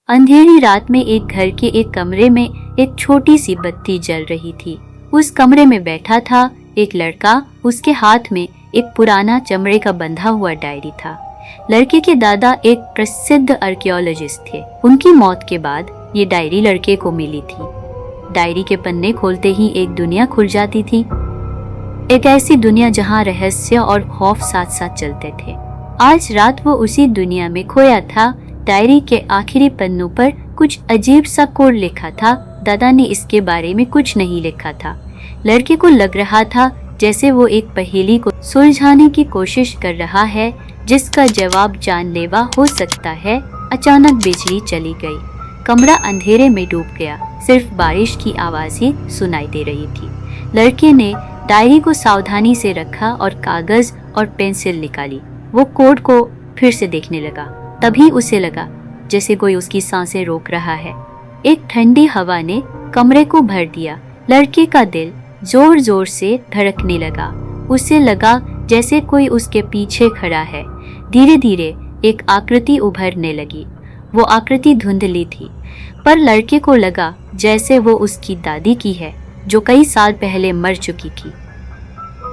अंधेरी रात में एक घर के एक कमरे में एक छोटी सी बत्ती जल रही थी। उस कमरे में बैठा था एक लड़का। उसके हाथ में एक पुराना चमड़े का बंधा हुआ डायरी था। लड़के के दादा एक प्रसिद्ध आर्कियोलॉजिस्ट थे। उनकी मौत के बाद ये डायरी लड़के को मिली थी। डायरी के पन्ने खोलते ही एक दुनिया खुल जाती थी, एक ऐसी दुनिया जहां रहस्य और खौफ साथ साथ चलते थे। आज रात वो उसी दुनिया में खोया था। डायरी के आखिरी पन्नों पर कुछ अजीब सा कोड लिखा था। दादा ने इसके बारे में कुछ नहीं लिखा था। लड़के को लग रहा था जैसे वो एक पहेली को सुलझाने की कोशिश कर रहा है जिसका जवाब जानलेवा हो सकता है। अचानक बिजली चली गई। कमरा अंधेरे में डूब गया। सिर्फ बारिश की आवाज ही सुनाई दे रही थी। लड़के ने डायरी को सावधानी से रखा और कागज और पेंसिल निकाली। वो कोड को फिर से देखने लगा। तभी उसे लगा जैसे कोई उसकी सांसें रोक रहा है। एक ठंडी हवा ने कमरे को भर दिया। लड़के का दिल जोर जोर से धड़कने लगा। उसे लगा जैसे कोई उसके पीछे खड़ा है। धीरे धीरे एक आकृति उभरने लगी। वो आकृति धुंधली थी, पर लड़के को लगा जैसे वो उसकी दादी की है जो कई साल पहले मर चुकी थी।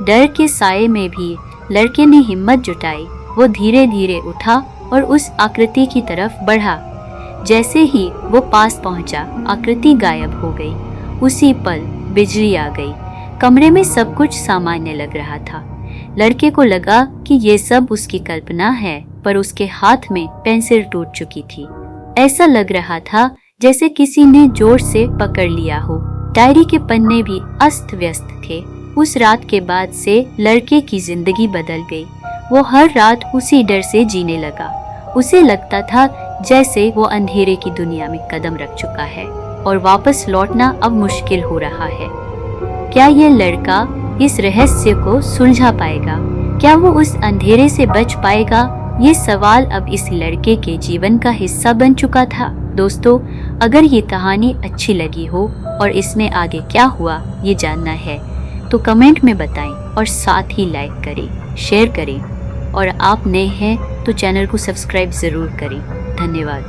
डर के साये में भी लड़के ने हिम्मत जुटाई। वो धीरे धीरे उठा और उस आकृति की तरफ बढ़ा। जैसे ही वो पास पहुंचा, आकृति गायब हो गई। उसी पल बिजली आ गई। कमरे में सब कुछ सामान्य लग रहा था। लड़के को लगा कि ये सब उसकी कल्पना है, पर उसके हाथ में पेंसिल टूट चुकी थी। ऐसा लग रहा था जैसे किसी ने जोर से पकड़ लिया हो। डायरी के पन्ने भी अस्त व्यस्त थे। उस रात के बाद से लड़के की जिंदगी बदल गई। वो हर रात उसी डर से जीने लगा। उसे लगता था जैसे वो अंधेरे की दुनिया में कदम रख चुका है और वापस लौटना अब मुश्किल हो रहा है। क्या ये लड़का इस रहस्य को सुलझा पाएगा? क्या वो उस अंधेरे से बच पाएगा? ये सवाल अब इस लड़के के जीवन का हिस्सा बन चुका था। दोस्तों, अगर ये कहानी अच्छी लगी हो और इसमें आगे क्या हुआ ये जानना है तो कमेंट में बताएं और साथ ही लाइक करें, शेयर करें और आप नए हैं तो चैनल को सब्सक्राइब ज़रूर करें। धन्यवाद।